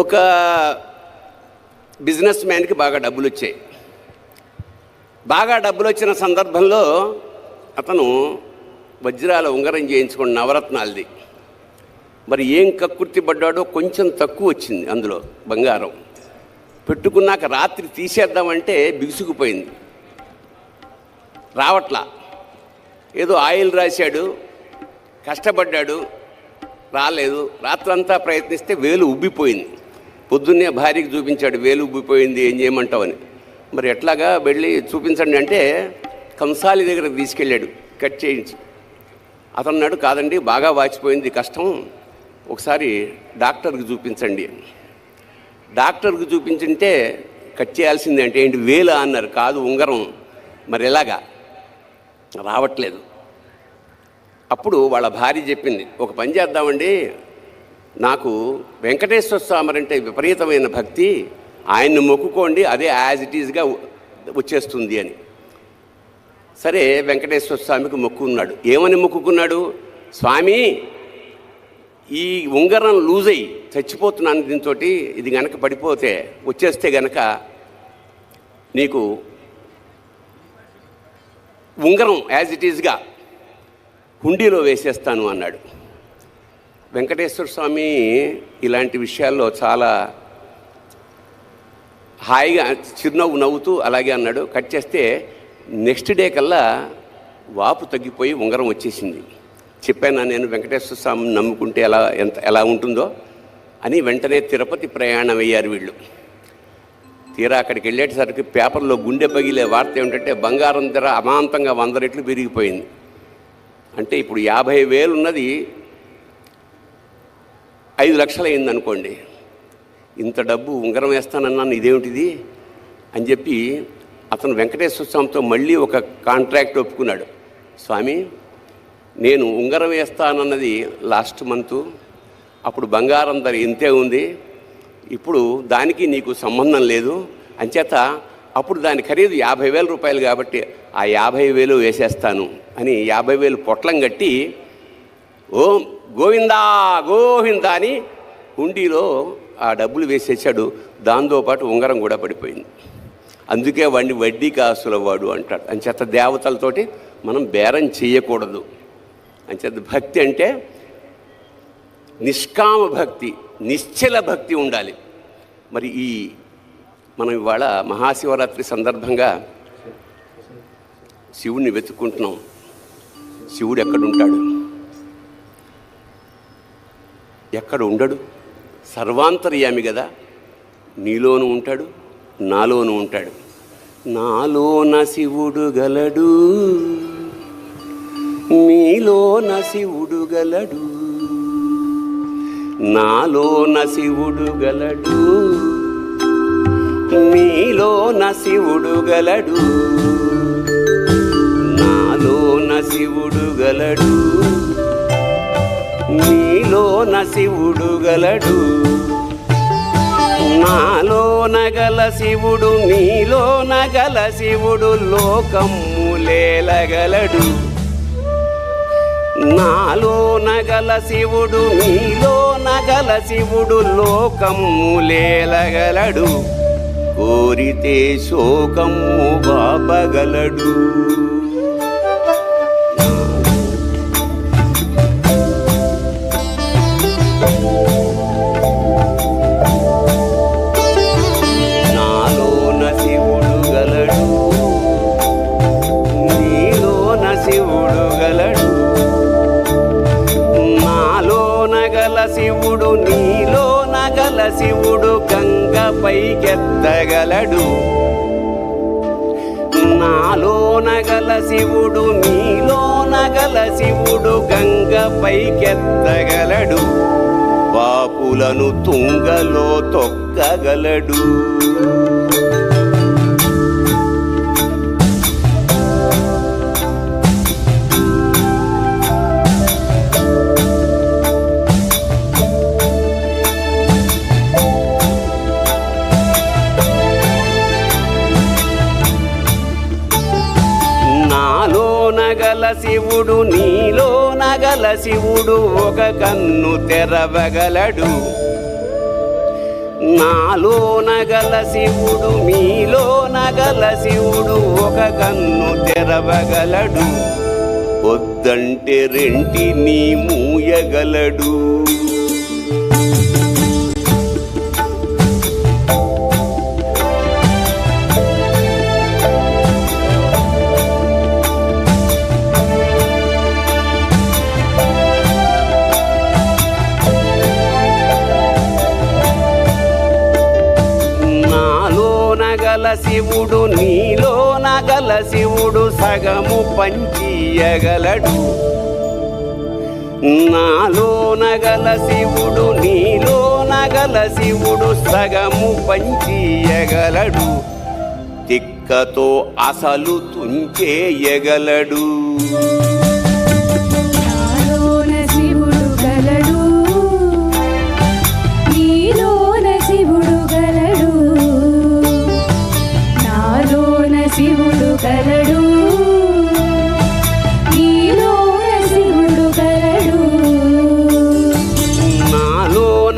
ఒక బిజినెస్ మ్యాన్కి బాగా డబ్బులు వచ్చాయి. బాగా డబ్బులు వచ్చిన సందర్భంలో అతను వజ్రాల ఉంగరం చేయించుకున్న నవరత్నాలది. మరి ఏం కక్కుర్తి పడ్డాడో కొంచెం తక్కువ వచ్చింది అందులో బంగారం. పెట్టుకున్నాక రాత్రి తీసేద్దామంటే బిగుసుకుపోయింది, రావట్లా. ఏదో ఆయిల్ రాశాడు, కష్టపడ్డాడు, రాలేదు. రాత్రంతా ప్రయత్నిస్తే వేలు ఉబ్బిపోయింది. పొద్దున్నే భార్యకి చూపించాడు, వేలు ఉబ్బిపోయింది, ఏం చేయమంటావని. మరి ఎట్లాగా వెళ్ళి చూపించండి అంటే కంసాలి దగ్గరకు తీసుకెళ్ళాడు కట్ చేయించి. అతను అన్నాడు, కాదండి బాగా వాచిపోయింది, కష్టం, ఒకసారి డాక్టర్కి చూపించండి. డాక్టర్కి చూపించుంటే కట్ చేయాల్సింది అంటే ఏంటి, వేలు అన్నారు. కాదు, ఉంగరం. మరి ఎలాగా, రావట్లేదు. అప్పుడు వాళ్ళ భార్య చెప్పింది, ఒక పని చేద్దామండి, నాకు వెంకటేశ్వర స్వామి అంటే విపరీతమైన భక్తి, ఆయన్ని మొక్కుకోండి, అదే యాజ్ ఇట్ ఈజ్గా వచ్చేస్తుంది అని. సరే, వెంకటేశ్వర స్వామికి మొక్కుకున్నాడు. ఏమని మొక్కుకున్నాడు? స్వామి, ఈ ఉంగరం లూజ్ అయ్యి చచ్చిపోతున్నాను, దీంతో ఇది గనక పడిపోతే వచ్చేస్తే గనక నీకు ఉంగరం యాజ్ ఇట్ ఈజ్గా హుండీలో వేసేస్తాను అన్నాడు. వెంకటేశ్వర స్వామి ఇలాంటి విషయాల్లో చాలా హాయిగా చిరునవ్వు నవ్వుతూ అలాగే అన్నాడు. కట్ చేస్తే నెక్స్ట్ డే కల్లా వాపు తగ్గిపోయి ఉంగరం వచ్చేసింది. చెప్పాను నేను, వెంకటేశ్వర స్వామిని నమ్ముకుంటే ఎలా ఉంటుందో అని. వెంటనే తిరుపతి ప్రయాణం అయ్యారు వీళ్ళు. తీరా అక్కడికి వెళ్ళేసరికి పేపర్లో గుండె పగిలే వార్త ఏమిటంటే బంగారం ధర అమాంతంగా 100 రెట్లు పెరిగిపోయింది. అంటే ఇప్పుడు 50,000 ఉన్నది 5 లక్షలు అయింది అనుకోండి. ఇంత డబ్బు ఉంగరం వేస్తానన్నాను, ఇదేమిటిది అని చెప్పి అతను వెంకటేశ్వర స్వామితో మళ్ళీ ఒక కాంట్రాక్ట్ ఒప్పుకున్నాడు. స్వామి, నేను ఉంగరం వేస్తానన్నది లాస్ట్ మంతు, అప్పుడు బంగారం ధర ఇంతే ఉంది, ఇప్పుడు దానికి నీకు సంబంధం లేదు, అంచేత అప్పుడు దాని ఖరీదు 50,000 రూపాయలు కాబట్టి ఆ 50,000 వేసేస్తాను అని 50,000 పొట్లం కట్టి ఓం గోవిందా గోవిందా అని హుండీలో ఆ డబ్బులు వేసేసాడు. దాంతోపాటు ఉంగరం కూడా పడిపోయింది. అందుకే వాడిని వడ్డీ కాసుల వాడు అంటాడు. అంచేత దేవతలతోటి మనం బేరం చేయకూడదు. అంచేత భక్తి అంటే నిష్కామ భక్తి, నిశ్చల భక్తి ఉండాలి. మరి మనం ఇవాళ మహాశివరాత్రి సందర్భంగా శివుడిని వెతుక్కుంటున్నాం. శివుడు ఎక్కడుంటాడు? ఎక్కడ ఉండడు? సర్వాంతర్యామి కదా. నీలోనూ ఉంటాడు, నాలోనూ ఉంటాడు. నాలోన శివుడు గలడు, నీలోన శివుడు గలడు, నాలోన శివుడు గలడు, నీలోన శివుడు గలడు, నాలోన శివుడు గలడు, నీలోన శివుడు గలడు, నాలోన గల శివుడు నీలోన గల శివుడు లోకములేలగలడు, నాలోన గల శివుడు నీలోన గల శివుడు లోకములేలగలడు, కోరితే శోకము బాపగలడు. నాలోన శివుడు గలడు, నీలోన శివుడు గలడు, నాలోన గల శివుడు నీలోన గల శివుడు గంగ పైకెత్తగలడు, నాలోన గల శివుడు నీలోన గల శివుడు గంగ పైకెత్తగలడు, పాపులను తుంగలో తొక్కగలడు. గల శివుడు నీలోన గల శివుడు ఒక కన్ను తెరవగలడు, నాలో నగల శివుడు మీలో నగల శివుడు ఒక కన్ను తెరవగలడు, వద్దంటే రెంటిని మూయగలడు. శివుడు నీలో నగల శివుడు సగము పంచియగలడు, నాలో నగల శివుడు నీలో నగల శివుడు సగము పంచియగలడు, తిక్కతో అసలు తుంచేయగలడు. శివుడు కలడు, నీలోన శివుడు కలడు. నాలో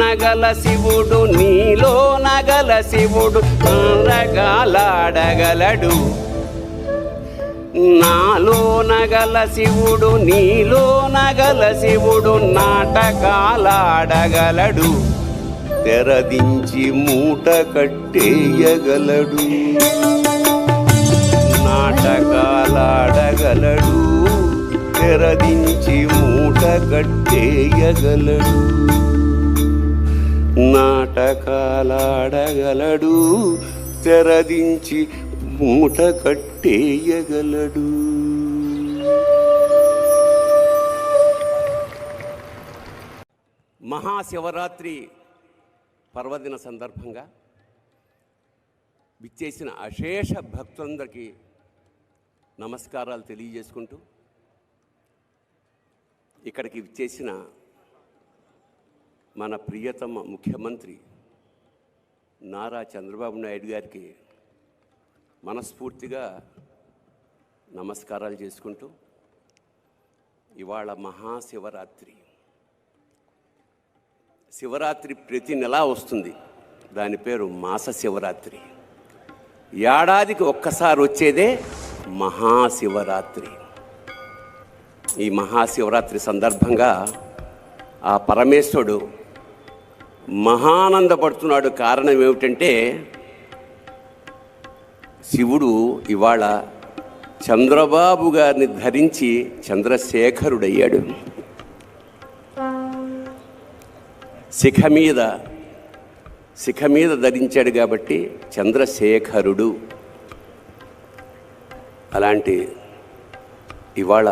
నగల శివుడు నీలో నగల శివుడు నాటకాలాడగలడు, నాలో నగల శివుడు నీలో నగల శివుడు నాటకాలాడగలడు, తెరదించి మూట కట్టేయగలడు. నాటకాలాడగలడు, తెరదించి మూట కట్టేయగలడు. నాటకాలాడగలడు, తెరదించి మూట కట్టేయగలడు. మహాశివరాత్రి పర్వదిన సందర్భంగా విచ్చేసిన అశేష భక్తులందరికీ నమస్కారాలు తెలియజేసుకుంటూ, ఇక్కడికి విచ్చేసిన మన ప్రియతమ ముఖ్యమంత్రి నారా చంద్రబాబు నాయుడు గారికి మనస్ఫూర్తిగా నమస్కారాలు చేసుకుంటూ, ఇవాళ మహాశివరాత్రి. శివరాత్రి ప్రతి నెల వస్తుంది, దాని పేరు మాస శివరాత్రి. ఏడాదికి ఒక్కసారి వచ్చేదే మహాశివరాత్రి. ఈ మహాశివరాత్రి సందర్భంగా ఆ పరమేశ్వరుడు మహానందపడుతున్నాడు. కారణం ఏమిటంటే, శివుడు ఇవాళ చంద్రబాబు గారిని ధరించి చంద్రశేఖరుడయ్యాడు. శిఖ మీద ధరించాడు కాబట్టి చంద్రశేఖరుడు. అలాంటి ఇవాళ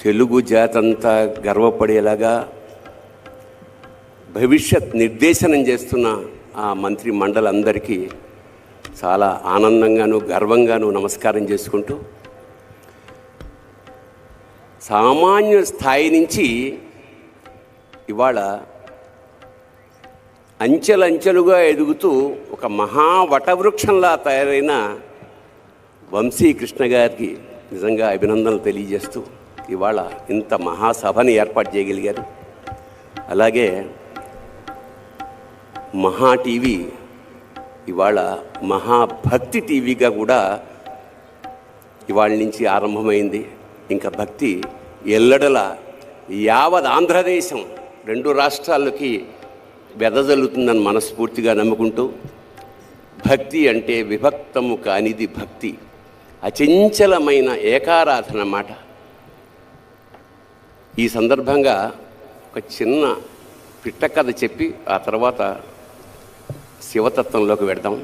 తెలుగు జాతంతా గర్వపడేలాగా భవిష్యత్ నిర్దేశనం చేస్తున్న ఆ మంత్రి మండలందరికీ చాలా ఆనందంగాను గర్వంగాను నమస్కారం చేసుకుంటూ, సామాన్య స్థాయి నుంచి ఇవాళ అంచెలంచెలుగా ఎదుగుతూ ఒక మహావటవృక్షంలా తయారైన వంశీకృష్ణ గారికి నిజంగా అభినందనలు తెలియజేస్తూ ఇవాళ ఇంత మహాసభని ఏర్పాటు చేయగలిగారు. అలాగే మహా టీవీ ఇవాళ మహాభక్తి టీవీగా కూడా ఇవాళ నుంచి ఆరంభమైంది. ఇంకా భక్తి ఎల్లడలా యావత్ ఆంధ్రదేశం 2 రాష్ట్రాలకి వెదజల్లుతుందని మనస్ఫూర్తిగా నమ్ముకుంటూ, భక్తి అంటే విభక్తము కానిది భక్తి, అచంచలమైన ఏకారాధన మాట. ఈ సందర్భంగా ఒక చిన్న పిట్ట కథ చెప్పి ఆ తర్వాత శివతత్వంలోకి వెడదాం.